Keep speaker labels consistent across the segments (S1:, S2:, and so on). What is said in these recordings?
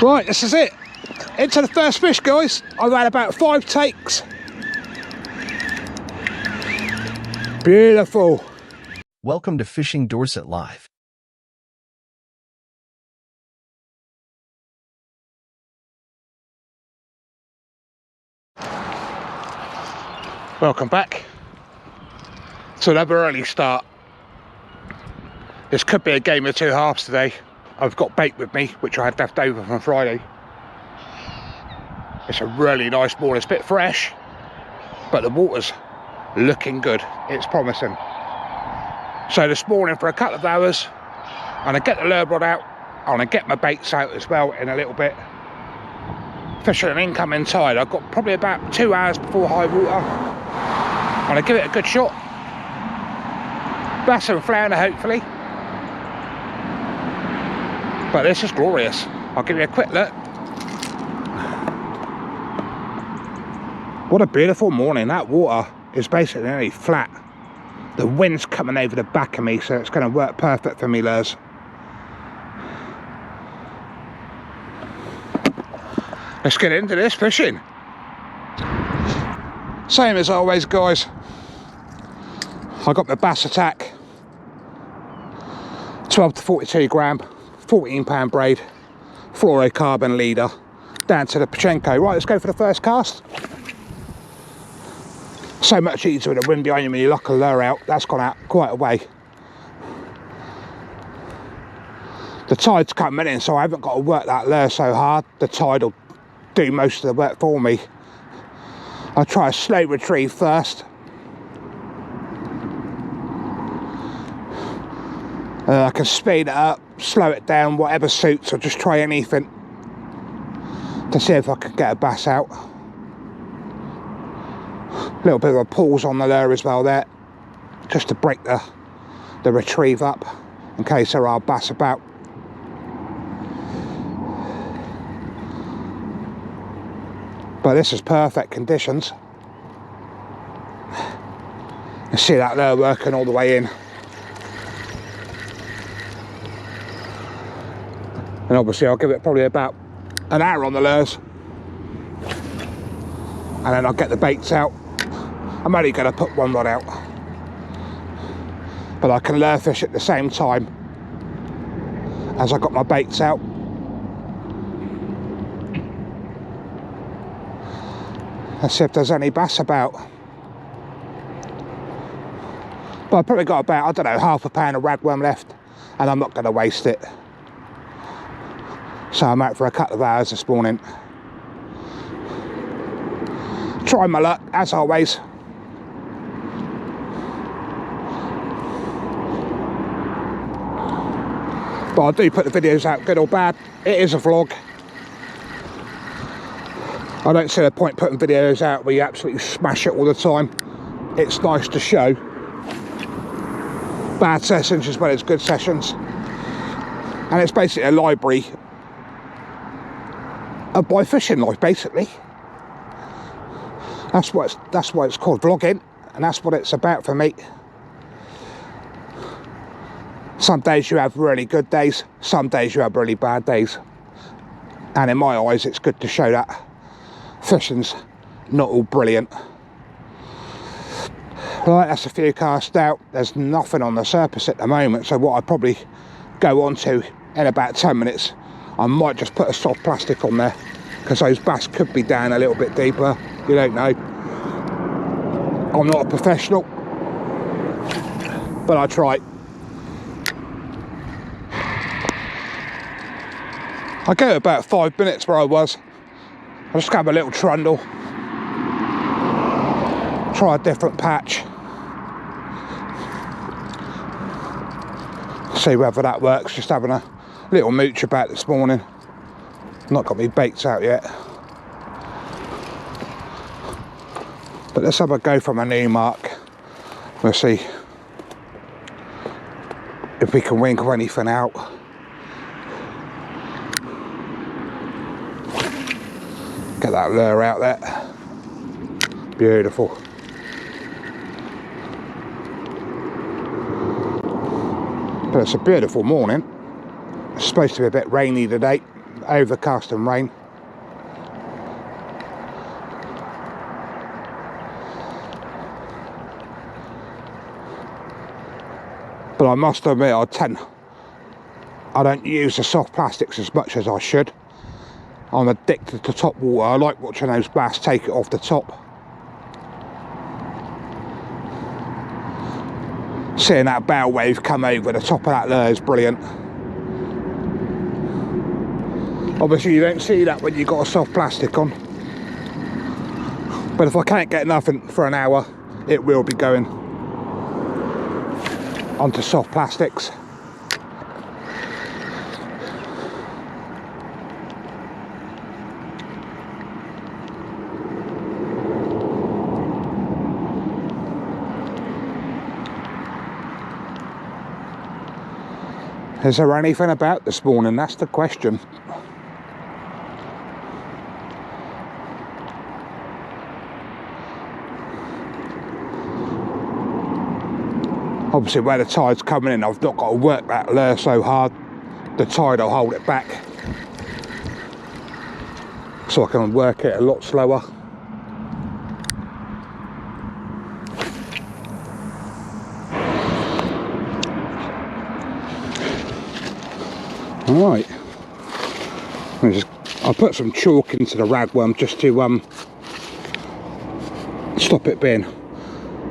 S1: Right, this is it. Into the first fish, guys. I've had about 5 takes. Beautiful.
S2: Welcome to Fishing Dorset Live.
S1: Welcome back to another early start. This could be a game of 2 halves today. I've got bait with me, which I had left over from Friday. It's a really nice morning. It's a bit fresh, but the water's looking good. It's promising. So this morning for a couple of hours, I'm going to get the lure rod out. I'm going to get my baits out as well in a little bit. Fishing an incoming tide. I've got probably about 2 hours before high water. I'm going to give it a good shot. Bass and flounder, hopefully. But this is glorious. I'll give you a quick look. What a beautiful morning. That water is basically nearly flat. The wind's coming over the back of me, so it's going to work perfect for me lures. Let's get into this fishing. Same as always, guys. I got my bass attack. 12 to 42 gram, 14 pound braid, fluorocarbon leader, down to the Pachenko. Right, let's go for the first cast. So much easier with the wind behind you when you lock a lure out. That's gone out quite a way. The tide's coming in, so I haven't got to work that lure so hard. The tide will do most of the work for me. I'll try a slow retrieve first. I can speed it up, slow it down, whatever suits. I'll just try anything to see if I can get a bass out. A little bit of a pause on the lure as well there, just to break the retrieve up in case there are bass about. But this is perfect conditions. You see that lure working all the way in. And obviously I'll give it probably about an hour on the lures. And then I'll get the baits out. I'm only going to put one rod out. But I can lure fish at the same time as I got my baits out. Let's see if there's any bass about. But I've probably got about, I don't know, half a pound of ragworm left. And I'm not going to waste it. So I'm out for a couple of hours this morning. Try my luck, as always. But I do put the videos out, good or bad. It is a vlog. I don't see the point putting videos out where you absolutely smash it all the time. It's nice to show bad sessions as well as good sessions. And it's basically a library of my fishing life, basically. That's why it's called vlogging, and that's what it's about for me. Some days you have really good days, some days you have really bad days. And in my eyes, it's good to show that fishing's not all brilliant. Right, that's a few casts out. There's nothing on the surface at the moment, so what I probably go on to in about 10 minutes, I might just put a soft plastic on there, because those bass could be down a little bit deeper. You don't know. I'm not a professional, but I try. I go about 5 minutes where I was. I just grab a little trundle, try a different patch, see whether that works. Just having a little mooch about this morning. Not got my baits out yet. But let's have a go from a new mark. We'll see if we can winkle anything out. Get that lure out there. Beautiful. But it's a beautiful morning. It's supposed to be a bit rainy today. overcast and rain. But I must admit, I don't use the soft plastics as much as I should. I'm addicted to top water. I like watching those bass take it off the top. Seeing that bow wave come over the top of that lure is brilliant. Obviously you don't see that when you've got a soft plastic on. But if I can't get nothing for an hour, it will be going onto soft plastics. Is there anything about this morning? That's the question. Obviously where the tide's coming in, I've not got to work that lure so hard. The tide will hold it back, so I can work it a lot slower. Alright, I'll put some chalk into the ragworm just to stop it being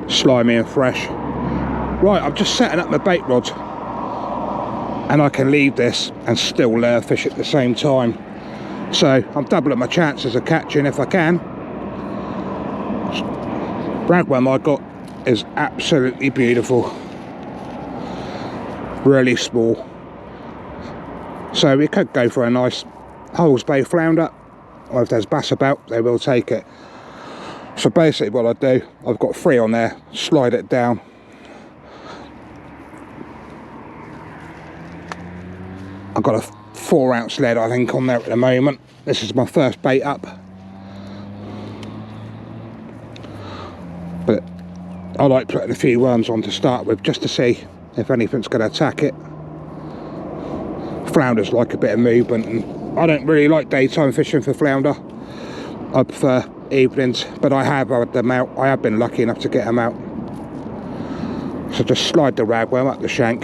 S1: slimy and fresh. Right, I'm just setting up my bait rods, and I can leave this and still lure fish at the same time. So I'm doubling my chances of catching if I can. Ragworm I got is absolutely beautiful, really small. So we could go for a nice Hulls Bay flounder, or if there's bass about, they will take it. So basically what I do, I've got 3 on there, slide it down. I've got a 4-ounce lead I think on there at the moment. This is my first bait up. But I like putting a few worms on to start with, just to see if anything's going to attack it. Flounders like a bit of movement, and I don't really like daytime fishing for flounder. I prefer evenings, but I have had them out. I have been lucky enough to get them out. So just slide the ragworm up the shank.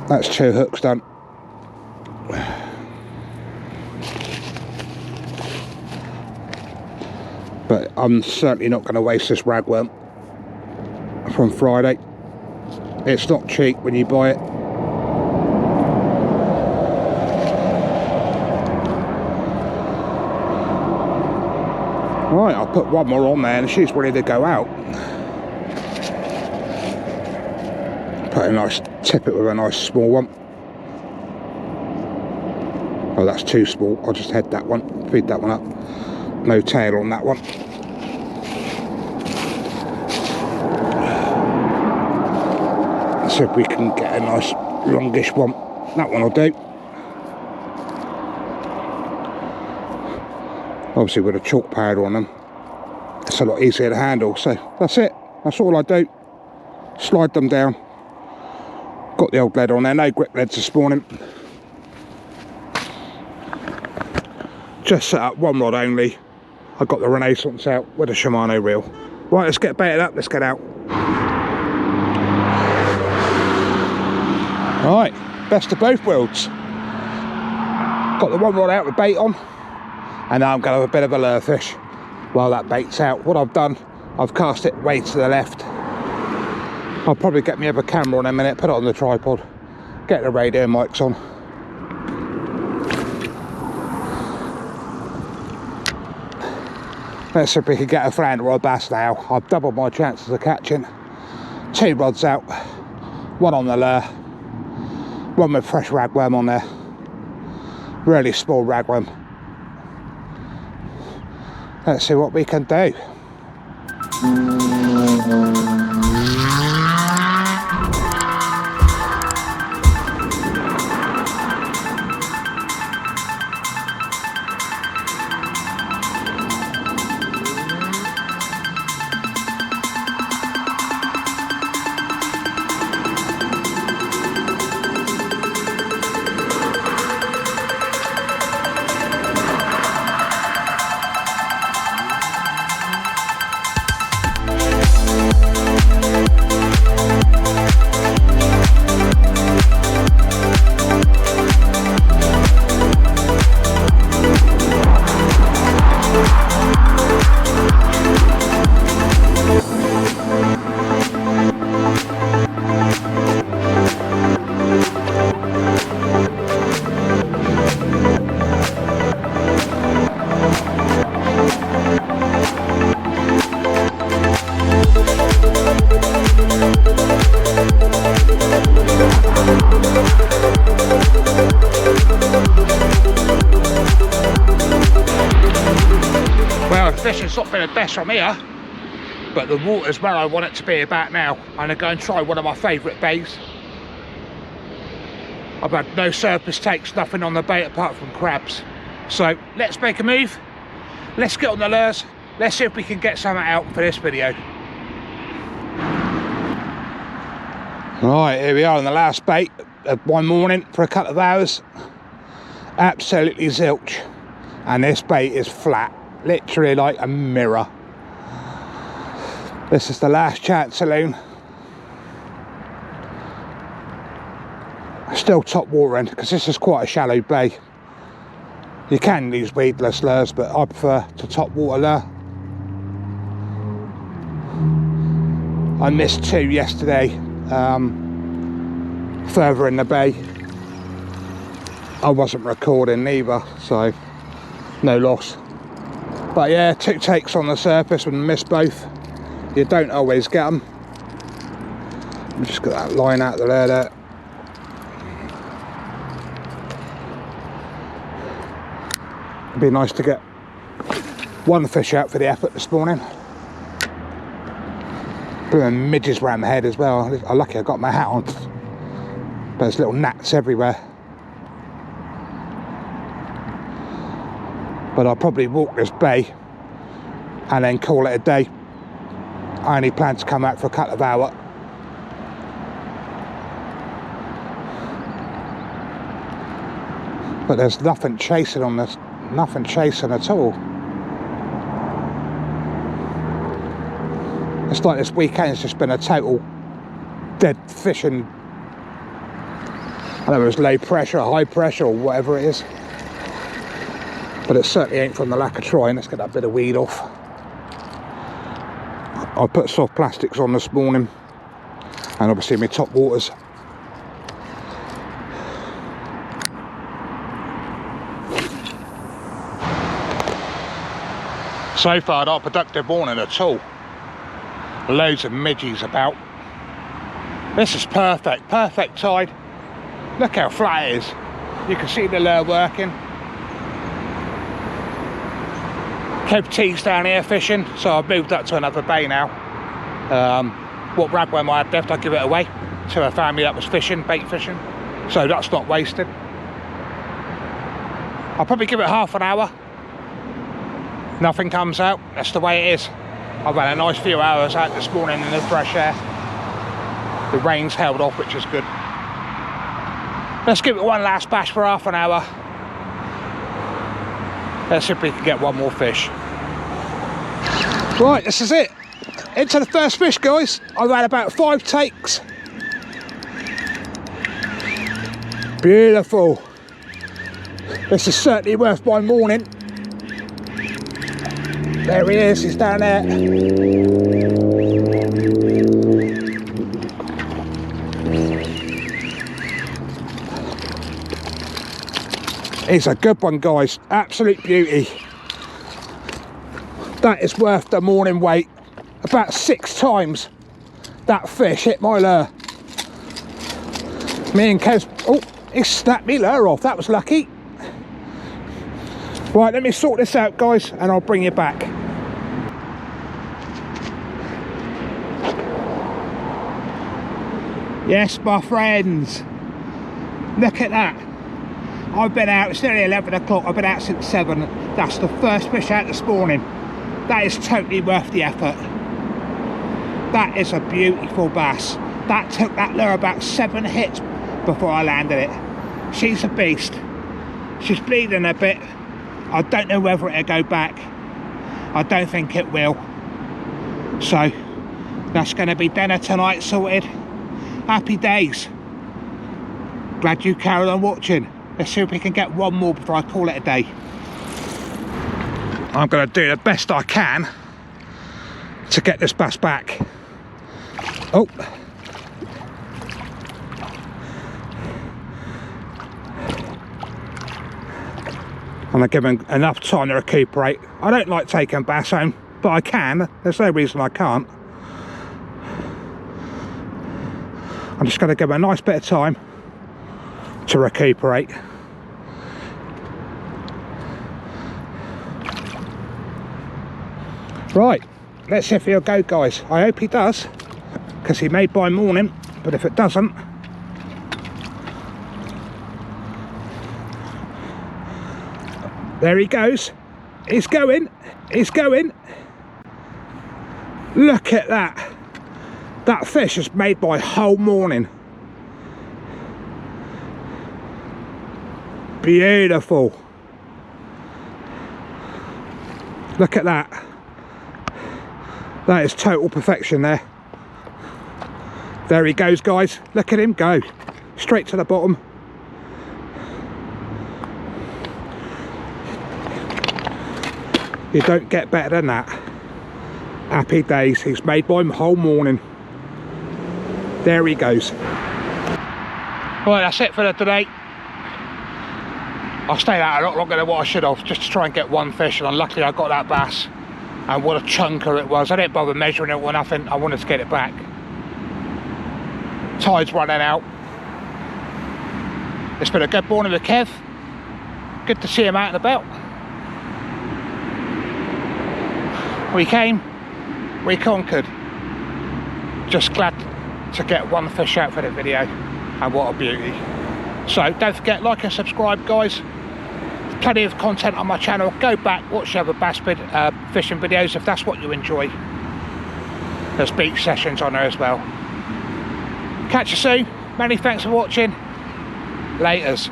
S1: That's 2 hooks done. But I'm certainly not going to waste this ragworm from Friday. It's not cheap when you buy it. Right, I'll put one more on there and she's ready to go out. Put a nice, tip it with a nice small one. Oh, that's too small. I'll just head that one, feed that one up. No tail on that one. See if we can get a nice longish one. That one will do. Obviously with a chalk powder on them, it's a lot easier to handle. So that's it. That's all I do. Slide them down. Got the old lead on there. No grip leads this morning. Just set up one rod only. I got the Renaissance out with a Shimano reel. Right, let's get baited up. Let's get out. Right, best of both worlds. Got the one rod out with bait on, and now I'm going to have a bit of a lure fish while that bait's out. What I've done, I've cast it way to the left. I'll probably get me other camera on in a minute, put it on the tripod, get the radio mics on. Let's see if we can get a flounder or a bass now. I've doubled my chances of catching. 2 rods out, 1 on the lure, 1 with fresh ragworm on there. Really small ragworm. Let's see what we can do. fishing's not been the best from here, but the water's where I want it to be about now. I'm going to go and try one of my favourite bays. I've had no surface takes, nothing on the bait apart from crabs. So let's make a move. Let's get on the lures. Let's see if we can get something out for this video. Right, here we are on the last bait of one morning for a couple of hours. Absolutely zilch. And this bait is flat, literally like a mirror. This is the last chance saloon. Still top watering because this is quite a shallow bay. You can use weedless lures, but I prefer to top water lure. I missed two yesterday, further in the bay. I wasn't recording neither, so no loss. But yeah, 2 takes on the surface and missed both. You don't always get them. Just got that line out the lure there. It'd be nice to get one fish out for the effort this morning. Blooming midges around my head as well. I'm lucky I got my hat on. There's little gnats everywhere. But I'll probably walk this bay and then call it a day. I only plan to come out for a couple of hours. But there's nothing chasing on this, nothing chasing at all. It's like this weekend's just been a total dead fishing. I don't know if it's low pressure or high pressure or whatever it is. But it certainly ain't from the lack of trying. Let's get that bit of weed off. I put soft plastics on this morning, and obviously my top waters. So far not a productive morning at all. Loads of midges about. This is perfect tide. Look how flat it is. You can see the lure working. Kev T's down here fishing, so I've moved up to another bay now. What ragworm I had left, I give it away to a family that was fishing, bait fishing, so that's not wasted. I'll probably give it half an hour. Nothing comes out, that's the way it is. I've had a nice few hours out this morning in the fresh air. The rain's held off, which is good. Let's give it one last bash for half an hour. Let's see if we can get one more fish. Right, this is it. Into the first fish, guys. I've had about 5 takes. Beautiful. This is certainly worth my morning. There he is, he's down there. It's a good one, guys. Absolute beauty. That is worth the morning wait. About 6 times that fish hit my lure. Me and Kev, oh, he snapped me lure off. That was lucky. Right, let me sort this out, guys, and I'll bring you back. Yes, my friends. Look at that. I've been out, it's nearly 11 o'clock, I've been out since 7. That's the first fish out this morning. That is totally worth the effort. That is a beautiful bass. That took that lure about 7 hits before I landed it. She's a beast. She's bleeding a bit. I don't know whether it'll go back. I don't think it will. So, that's going to be dinner tonight sorted. Happy days. Glad you carried on watching. Let's see if we can get one more before I call it a day. I'm going to do the best I can to get this bass back. Oh. I'm going to give him enough time to recuperate. I don't like taking bass home, but I can. There's no reason I can't. I'm just going to give him a nice bit of time to recuperate. Right, let's see if he'll go, guys. I hope he does, because he made by morning, but if it doesn't, there he goes. He's going. He's going. Look at that. That fish is made by whole morning. Beautiful. Look at that. That is total perfection there. There he goes, guys. Look at him go. Straight to the bottom. You don't get better than that. Happy days. He's made by him whole morning. There he goes. Right, that's it for today. I stayed out a lot longer than what I should have, just to try and get one fish, and unluckily I got that bass. And what a chunker it was. I didn't bother measuring it or nothing. I wanted to get it back. Tide's running out. It's been a good morning with Kev. Good to see him out and about. We came, we conquered. Just glad to get one fish out for the video, and what a beauty. So don't forget, like and subscribe, guys. Plenty of content on my channel. Go back, watch the other bass fishing videos if that's what you enjoy. There's beach sessions on there as well. Catch you soon. Many thanks for watching. Laters.